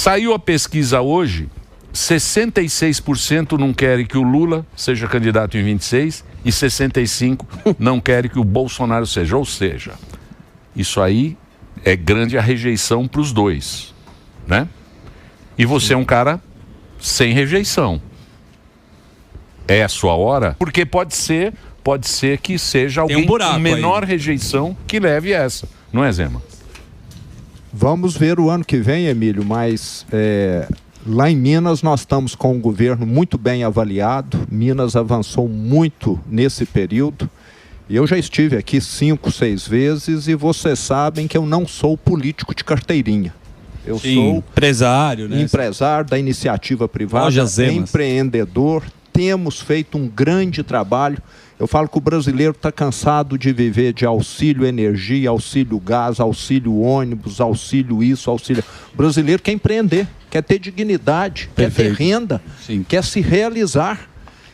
Saiu a pesquisa hoje, 66% não querem que o Lula seja candidato em 26 e 65% não querem que o Bolsonaro seja. Ou seja, isso aí é grande a rejeição para os dois, né? E você é um cara sem rejeição. É a sua hora? Porque pode ser que seja alguém com menor rejeição que leve essa. Não é, Zema? Vamos ver o ano que vem, Emílio, mas lá em Minas nós estamos com um governo muito bem avaliado. Minas avançou muito nesse período. Eu já estive aqui 5, 6 vezes e vocês sabem que eu não sou político de carteirinha. Eu sou empresário, né? Empresário da iniciativa privada, empreendedor. Temos feito um grande trabalho. Eu falo que o brasileiro está cansado de viver de auxílio energia, auxílio gás, auxílio ônibus, auxílio isso, auxílio... O brasileiro quer empreender, quer ter dignidade, quer ter renda, quer se realizar.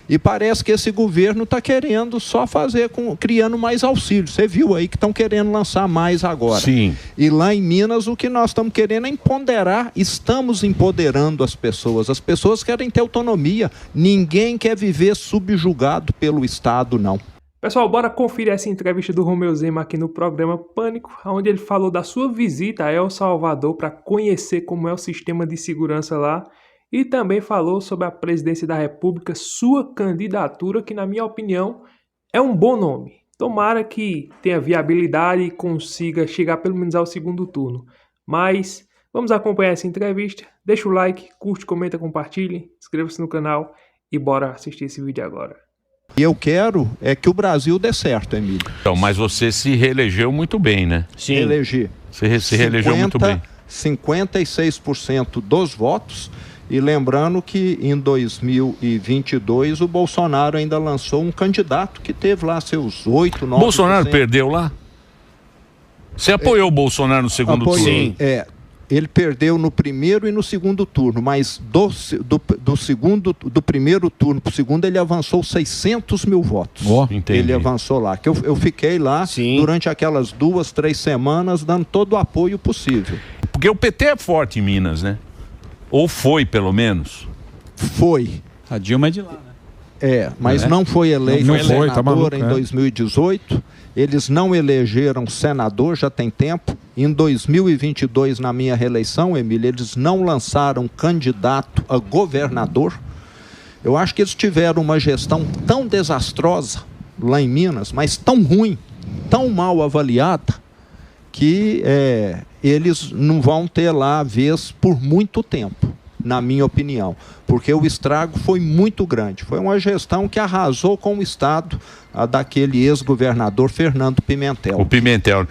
E parece que esse governo está querendo só fazer, criando mais auxílio. Você viu aí que estão querendo lançar mais agora. Sim. E lá em Minas o que nós estamos querendo é empoderar, estamos empoderando as pessoas. As pessoas querem ter autonomia. Ninguém quer viver subjugado pelo Estado, não. Pessoal, bora conferir essa entrevista do Romeu Zema aqui no programa Pânico, onde ele falou da sua visita a El Salvador para conhecer como é o sistema de segurança lá. E também falou sobre a presidência da República, sua candidatura, que na minha opinião é um bom nome. Tomara que tenha viabilidade e consiga chegar pelo menos ao segundo turno. Mas vamos acompanhar essa entrevista. Deixa o like, curte, comenta, compartilhe, inscreva-se no canal e bora assistir esse vídeo agora. E eu quero que o Brasil dê certo, Emílio. Então, mas você se reelegeu muito bem, né? Sim. Elegi. Você se reelegeu muito bem. 56% dos votos. E lembrando que em 2022 o Bolsonaro ainda lançou um candidato que teve lá seus 8, 9%. Bolsonaro perdeu lá? Você apoiou o Bolsonaro no segundo turno? Sim. Ele perdeu no primeiro e no segundo turno, mas do primeiro turno para o segundo ele avançou 600 mil votos. Ele avançou lá. Que eu fiquei lá durante aquelas 2, 3 semanas dando todo o apoio possível. Porque o PT é forte em Minas, né? Ou foi, pelo menos? Foi. A Dilma é de lá, né? Mas não foi eleito senador em 2018. Eles não elegeram senador, já tem tempo. Em 2022, na minha reeleição, Emílio, eles não lançaram candidato a governador. Eu acho que eles tiveram uma gestão tão desastrosa lá em Minas, mas tão ruim, tão mal avaliada, que eles não vão ter lá a vez por muito tempo, na minha opinião, porque o estrago foi muito grande. Foi uma gestão que arrasou com o Estado daquele ex-governador Fernando Pimentel. O Pimentel.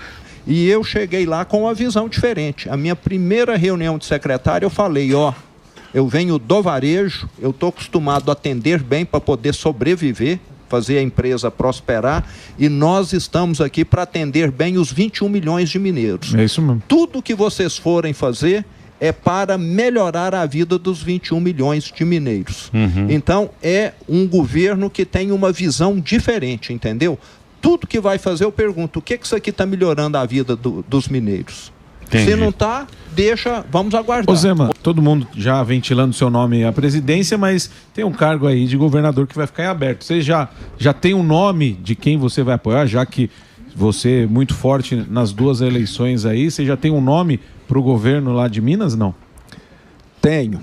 E eu cheguei lá com uma visão diferente. A minha primeira reunião de secretário, eu falei, eu venho do varejo, eu estou acostumado a atender bem para poder sobreviver, fazer a empresa prosperar, e nós estamos aqui para atender bem os 21 milhões de mineiros. É isso mesmo. Tudo que vocês forem fazer é para melhorar a vida dos 21 milhões de mineiros. Então, é um governo que tem uma visão diferente, entendeu? Tudo que vai fazer, eu pergunto, o que isso aqui está melhorando a vida dos mineiros? Entendi. Se não está, vamos aguardar. Ô Zema, todo mundo já ventilando seu nome à presidência, mas tem um cargo aí de governador que vai ficar em aberto. Você já tem um nome de quem você vai apoiar, já que você é muito forte nas 2 eleições aí, você já tem um nome para o governo lá de Minas, não? Tenho.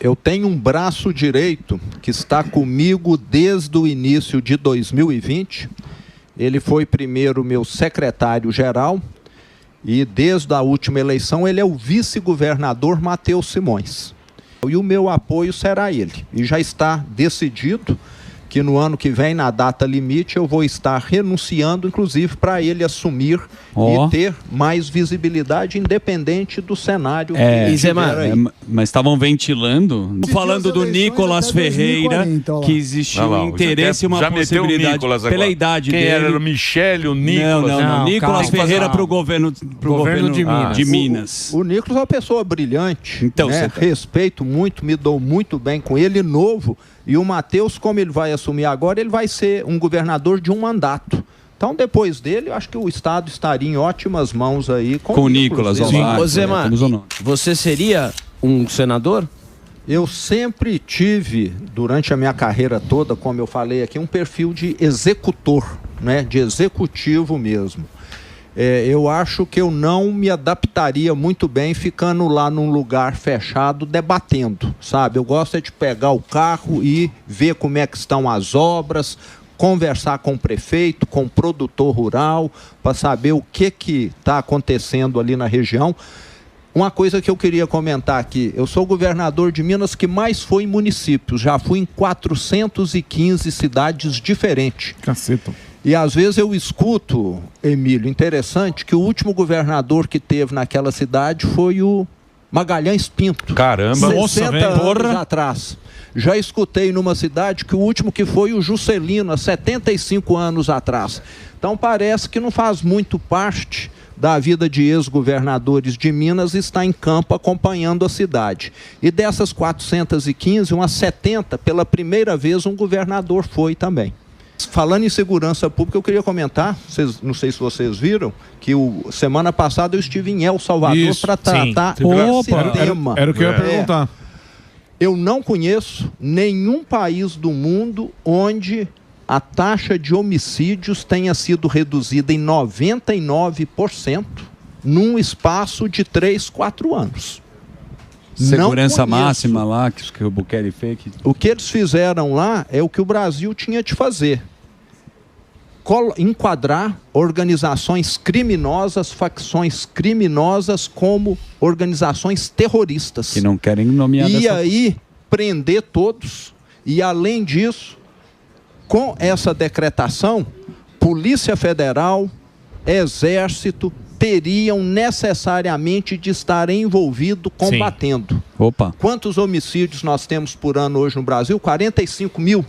Eu tenho um braço direito que está comigo desde o início de 2020. Ele foi primeiro meu secretário-geral e desde a última eleição ele é o vice-governador Matheus Simões. E o meu apoio será ele. E já está decidido que no ano que vem, na data limite, eu vou estar renunciando, inclusive, para ele assumir e ter mais visibilidade independente do cenário. Mas estavam ventilando, falando do Nicolas Ferreira, que existiu um interesse e uma possibilidade pela idade Quem dele. era o Michele, o Nicolas? Não. Nicolas Ferreira para o governo de Minas. O Nicolas é uma pessoa brilhante, então, respeito muito, me dou muito bem com ele, novo. E o Matheus, como ele vai assumir agora, ele vai ser um governador de um mandato. Então, depois dele, eu acho que o Estado estaria em ótimas mãos aí com o Nicolas. Ô Zema, você seria um senador? Eu sempre tive, durante a minha carreira toda, como eu falei aqui, um perfil de executor, né? De executivo mesmo. Eu acho que eu não me adaptaria muito bem ficando lá num lugar fechado debatendo, sabe? Eu gosto de pegar o carro e ver como é que estão as obras, conversar com o prefeito, com o produtor rural, para saber o que está acontecendo ali na região. Uma coisa que eu queria comentar aqui, eu sou governador de Minas que mais foi em municípios, já fui em 415 cidades diferentes. Caceta. E às vezes eu escuto, Emílio, interessante, que o último governador que teve naquela cidade foi o Magalhães Pinto. Caramba, 60 anos atrás. Já escutei numa cidade que o último que foi o Juscelino, há 75 anos atrás. Então parece que não faz muito parte da vida de ex-governadores de Minas estar em campo acompanhando a cidade. E dessas 415, umas 70, pela primeira vez, um governador foi também. Falando em segurança pública, eu queria comentar, não sei se vocês viram, que semana passada eu estive em El Salvador para tratar esse tema. Era o que eu ia perguntar. Eu não conheço nenhum país do mundo onde a taxa de homicídios tenha sido reduzida em 99% num espaço de 3, 4 anos. Segurança máxima lá, que o Bukele fez. O que eles fizeram lá é o que o Brasil tinha de fazer. Enquadrar organizações criminosas, facções criminosas como organizações terroristas. Que não querem nomear E aí prender todos. E além disso, com essa decretação, Polícia Federal, Exército teriam necessariamente de estar envolvido combatendo. Sim. Opa. Quantos homicídios nós temos por ano hoje no Brasil? 45 mil.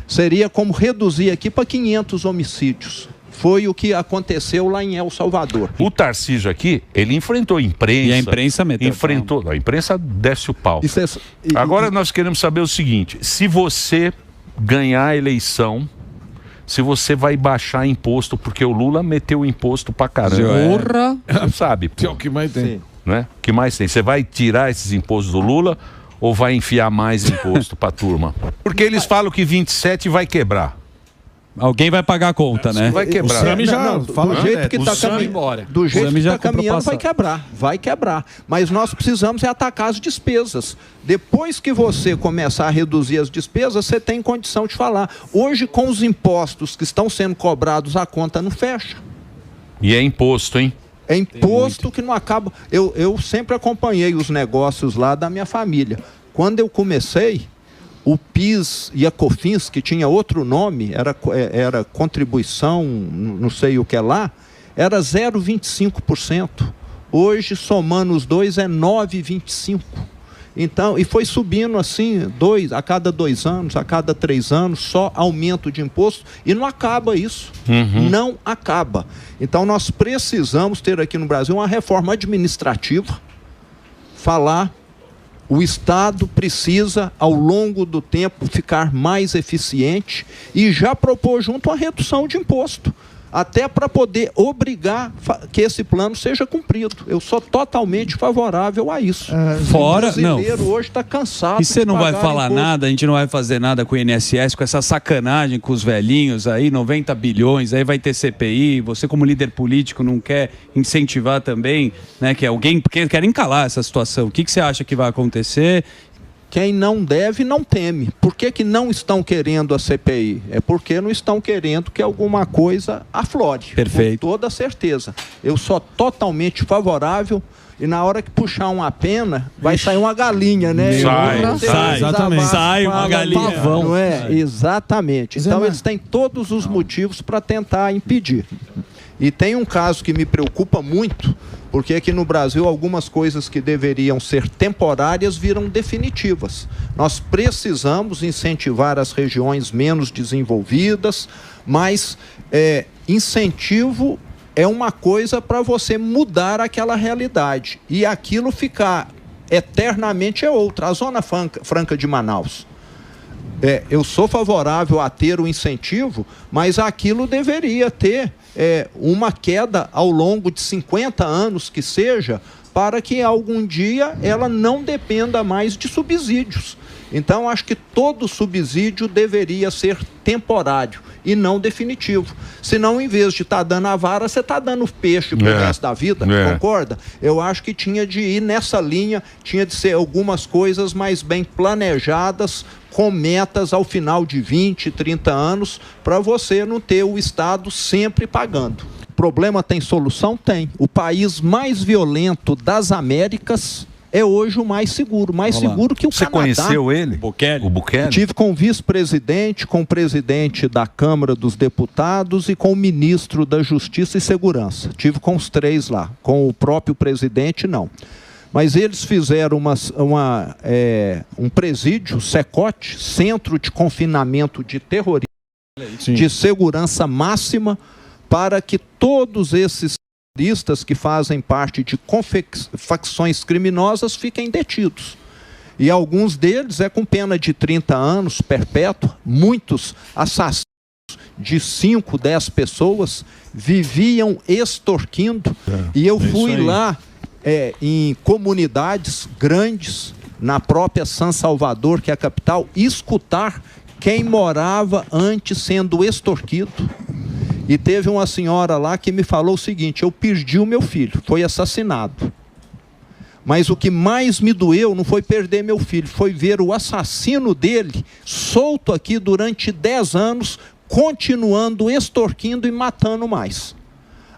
Seria como reduzir aqui para 500 homicídios. Foi o que aconteceu lá em El Salvador. O Tarcísio aqui, ele enfrentou a imprensa. E a imprensa meteu. A imprensa desce o pau. Agora nós queremos saber o seguinte: se você ganhar a eleição, se você vai baixar imposto, porque o Lula meteu o imposto pra caramba. Porra! Sabe? É o que mais tem. Né? O que mais tem? Você vai tirar esses impostos do Lula ou vai enfiar mais imposto pra turma? Porque eles falam que 27 vai quebrar. Alguém vai pagar a conta, né? Vai quebrar. O Sami já fala do jeito que está caminhando. Do jeito que está caminhando, vai quebrar. Mas nós precisamos atacar as despesas. Depois que você começar a reduzir as despesas, você tem condição de falar. Hoje, com os impostos que estão sendo cobrados, a conta não fecha. E é imposto, hein? É imposto que não acaba. Eu sempre acompanhei os negócios lá da minha família. Quando eu comecei, o PIS e a COFINS, que tinha outro nome, era contribuição, não sei o que lá, era 0,25%. Hoje, somando os dois, é 9,25%. Então, e foi subindo assim, a cada 2 anos, a cada 3 anos, só aumento de imposto, e não acaba isso. Não acaba. Então, nós precisamos ter aqui no Brasil uma reforma administrativa, o Estado precisa, ao longo do tempo, ficar mais eficiente e já propor junto a redução de imposto, até para poder obrigar que esse plano seja cumprido. Eu sou totalmente favorável a isso. O brasileiro hoje está cansado. E você não vai falar nada, a gente não vai fazer nada com o INSS, com essa sacanagem com os velhinhos aí, 90 bilhões, aí vai ter CPI, você como líder político não quer incentivar também, né, que alguém, porque querem calar essa situação. O que você acha que vai acontecer? Quem não deve, não teme. Por que não estão querendo a CPI? É porque não estão querendo que alguma coisa aflore. Perfeito. Com toda certeza. Eu sou totalmente favorável e na hora que puxar uma pena, vai sair uma galinha, né? Sai uma galinha. Pavão, não é? Exatamente. Então eles têm todos os motivos para tentar impedir. E tem um caso que me preocupa muito, porque aqui no Brasil algumas coisas que deveriam ser temporárias viram definitivas. Nós precisamos incentivar as regiões menos desenvolvidas, mas incentivo é uma coisa para você mudar aquela realidade. E aquilo ficar eternamente é outra. A Zona Franca de Manaus. Eu sou favorável a ter o incentivo, mas aquilo deveria ter uma queda ao longo de 50 anos que seja, para que algum dia ela não dependa mais de subsídios. Então, acho que todo subsídio deveria ser temporário e não definitivo. Senão, em vez de estar dando a vara, você está dando peixe para o resto da vida, concorda? Eu acho que tinha de ir nessa linha, tinha de ser algumas coisas mais bem planejadas, com metas ao final de 20, 30 anos, para você não ter o Estado sempre pagando. O problema tem solução? Tem. O país mais violento das Américas é hoje o mais seguro que o Canadá. Você conheceu ele? Bukele? O Bukele? Tive com o vice-presidente, com o presidente da Câmara dos Deputados e com o ministro da Justiça e Segurança. Tive com os três lá, com o próprio presidente não. Mas eles fizeram um presídio, SECOT, Centro de Confinamento de Terrorismo, de segurança máxima, para que todos esses terroristas que fazem parte de facções criminosas fiquem detidos. E alguns deles é com pena de 30 anos, perpétua. Muitos assassinos de 5, 10 pessoas viviam extorquindo. E eu fui lá em comunidades grandes, na própria San Salvador, que é a capital, escutar quem morava antes sendo extorquido. E teve uma senhora lá que me falou o seguinte: eu perdi o meu filho, foi assassinado. Mas o que mais me doeu não foi perder meu filho, foi ver o assassino dele solto aqui durante 10 anos, continuando extorquindo e matando mais.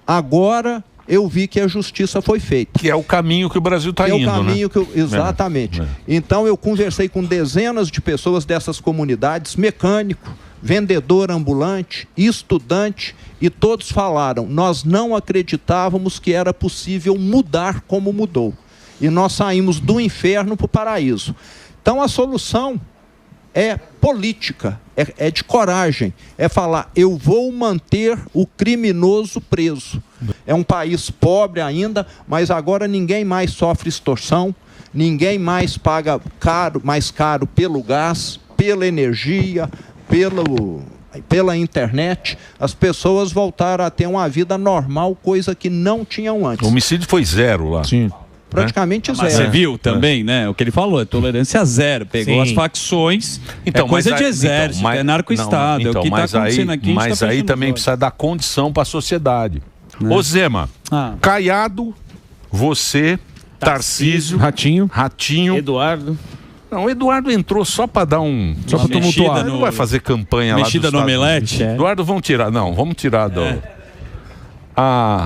Agora eu vi que a justiça foi feita. Que é o caminho que o Brasil está indo, é o caminho, né? Exatamente. Então eu conversei com dezenas de pessoas dessas comunidades, mecânico, vendedor ambulante, estudante, e todos falaram: nós não acreditávamos que era possível mudar como mudou. E nós saímos do inferno para o paraíso. Então a solução é política, é de coragem, é falar: eu vou manter o criminoso preso. É um país pobre ainda, mas agora ninguém mais sofre extorsão, ninguém mais paga mais caro pelo gás, pela energia, pela internet. As pessoas voltaram a ter uma vida normal, coisa que não tinham antes. O homicídio foi 0 lá. Sim. Praticamente zero. Mas você viu também, né? O que ele falou, é tolerância zero. Pegou as facções, coisa de exército, é narco-estado. É o que está acontecendo aqui. Mas aí também precisa dar condição para a sociedade. Ô Zema, Caiado, você, Tarcísio, Ratinho, Eduardo. Não, o Eduardo entrou só para dar só para tumultuar. Ele não vai fazer campanha lá. Mexida no omelete. Eduardo, vamos tirar. Não, vamos tirar do.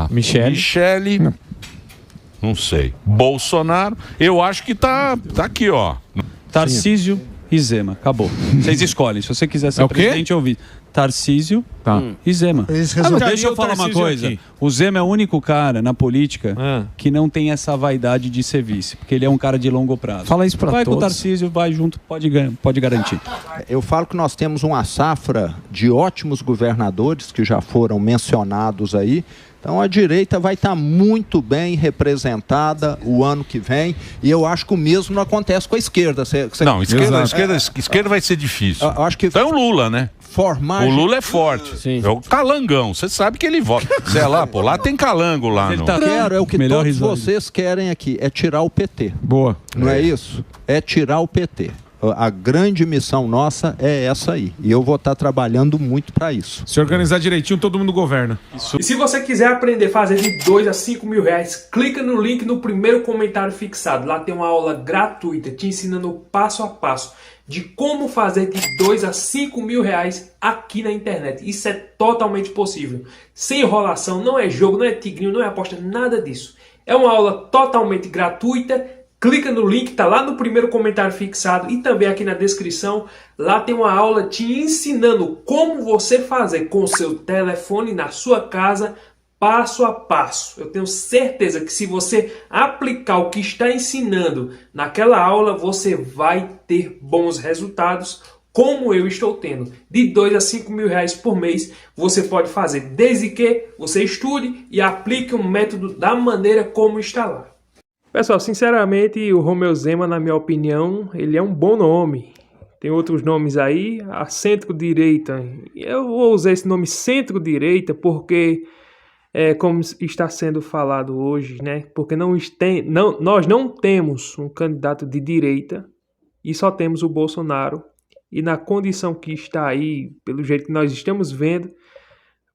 Michele. Não sei. Bolsonaro. Eu acho que tá aqui, ó. Tarcísio e Zema. Acabou. Vocês escolhem. Se você quiser ser presidente, eu vi. Tarcísio e Zema. Deixa eu falar uma coisa. Aqui. O Zema é o único cara na política que não tem essa vaidade de ser vice, porque ele é um cara de longo prazo. Fala isso pra todos. Vai com o Tarcísio, vai junto, pode garantir. Eu falo que nós temos uma safra de ótimos governadores que já foram mencionados aí. Então a direita vai estar muito bem representada o ano que vem, e eu acho que o mesmo não acontece com a esquerda. Não, esquerda vai ser difícil. Eu acho que então é o Lula, né? O Lula é forte. É o calangão. Você sabe que ele vota. Sei lá, lá tem calango lá. É o que todos vocês querem aqui, é tirar o PT. Boa. Não é isso? É tirar o PT. A grande missão nossa é essa aí. E eu vou estar trabalhando muito para isso. Se organizar direitinho, todo mundo governa. E se você quiser aprender a fazer de 2 a 5 mil reais, clica no link no primeiro comentário fixado. Lá tem uma aula gratuita te ensinando passo a passo de como fazer de 2 a 5 mil reais aqui na internet. Isso é totalmente possível. Sem enrolação, não é jogo, não é tigrinho, não é aposta, nada disso. É uma aula totalmente gratuita. Clica no link, tá lá no primeiro comentário fixado e também aqui na descrição. Lá tem uma aula te ensinando como você fazer com o seu telefone na sua casa, passo a passo. Eu tenho certeza que se você aplicar o que está ensinando naquela aula, você vai ter bons resultados, como eu estou tendo. De 2 a 5 mil reais por mês você pode fazer, desde que você estude e aplique um método da maneira como está lá. Pessoal, sinceramente, o Romeu Zema, na minha opinião, ele é um bom nome. Tem outros nomes aí, a centro-direita. Eu vou usar esse nome centro-direita porque como está sendo falado hoje, né? Porque nós não temos um candidato de direita e só temos o Bolsonaro. E na condição que está aí, pelo jeito que nós estamos vendo,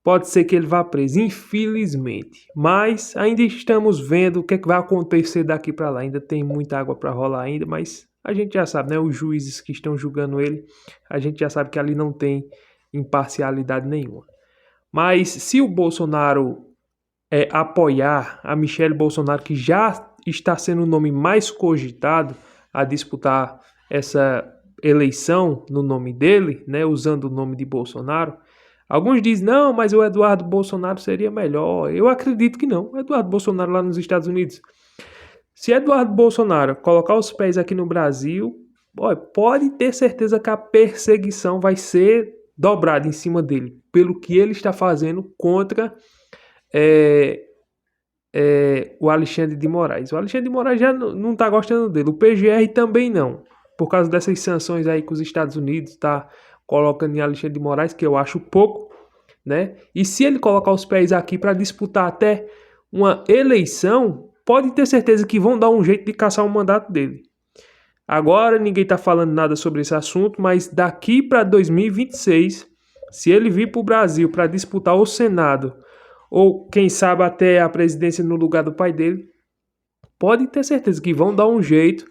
pode ser que ele vá preso, infelizmente. Mas ainda estamos vendo o que é que vai acontecer daqui para lá. Ainda tem muita água para rolar ainda, mas a gente já sabe, né? Os juízes que estão julgando ele, a gente já sabe que ali não tem imparcialidade nenhuma. Mas se o Bolsonaro apoiar a Michelle Bolsonaro, que já está sendo o nome mais cogitado a disputar essa eleição no nome dele, né, usando o nome de Bolsonaro, alguns dizem, não, mas o Eduardo Bolsonaro seria melhor. Eu acredito que não. O Eduardo Bolsonaro lá nos Estados Unidos. Se Eduardo Bolsonaro colocar os pés aqui no Brasil, pode ter certeza que a perseguição vai ser dobrada em cima dele, pelo que ele está fazendo contra o Alexandre de Moraes. O Alexandre de Moraes já não está gostando dele. O PGR também não. Por causa dessas sanções aí que os Estados Unidos está colocando em Alexandre de Moraes, que eu acho pouco, né? E se ele colocar os pés aqui para disputar até uma eleição, pode ter certeza que vão dar um jeito de caçar o mandato dele. Agora ninguém está falando nada sobre esse assunto, mas daqui para 2026, se ele vir para o Brasil para disputar o Senado, ou quem sabe até a presidência no lugar do pai dele, pode ter certeza que vão dar um jeito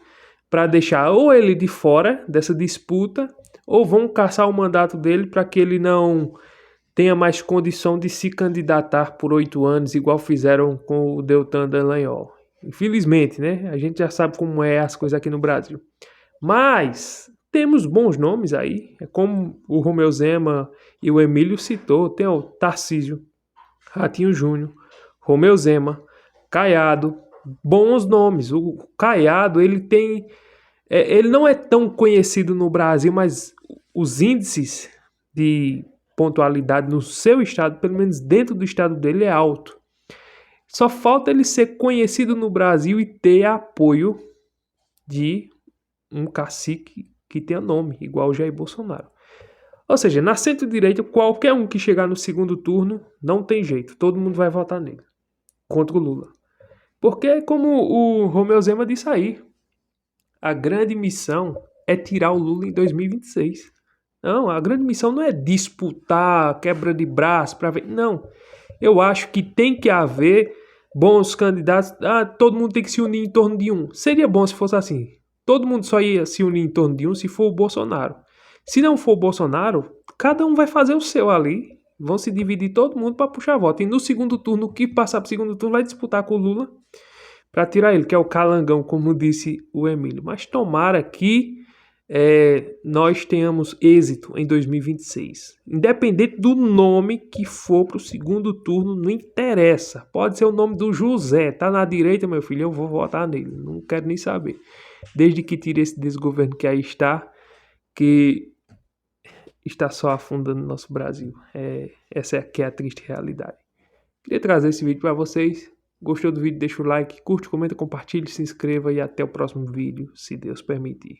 para deixar ou ele de fora dessa disputa, ou vão caçar o mandato dele para que ele não tenha mais condição de se candidatar por 8 anos, igual fizeram com o Deltan Dallagnol. Infelizmente, né? A gente já sabe como é as coisas aqui no Brasil. Mas temos bons nomes aí, como o Romeu Zema e o Emílio citou, tem o Tarcísio, Ratinho Júnior, Romeu Zema, Caiado, bons nomes. O Caiado, ele não é tão conhecido no Brasil, mas os índices de pontualidade no seu estado, pelo menos dentro do estado dele, é alto. Só falta ele ser conhecido no Brasil e ter apoio de um cacique que tenha nome, igual o Jair Bolsonaro. Ou seja, na centro-direita, qualquer um que chegar no segundo turno, não tem jeito. Todo mundo vai votar nele. Contra o Lula. Porque, como o Romeu Zema disse aí, a grande missão é tirar o Lula em 2026. Não, a grande missão não é disputar, quebra de braço para ver. Não. Eu acho que tem que haver bons candidatos. Todo mundo tem que se unir em torno de um. Seria bom se fosse assim. Todo mundo só ia se unir em torno de um se for o Bolsonaro. Se não for o Bolsonaro, cada um vai fazer o seu ali. Vão se dividir todo mundo para puxar voto. E no segundo turno, o que passar para o segundo turno vai disputar com o Lula para tirar ele, que é o calangão, como disse o Emílio. Mas tomara que nós tenhamos êxito em 2026. Independente do nome que for para o segundo turno, não interessa. Pode ser o nome do José. Tá na direita, meu filho, eu vou votar nele. Não quero nem saber. Desde que tire esse desgoverno que aí está, que está só afundando o nosso Brasil. Essa aqui é a triste realidade. Queria trazer esse vídeo para vocês. Gostou do vídeo? Deixa o like, curte, comenta, compartilhe, se inscreva e até o próximo vídeo, se Deus permitir.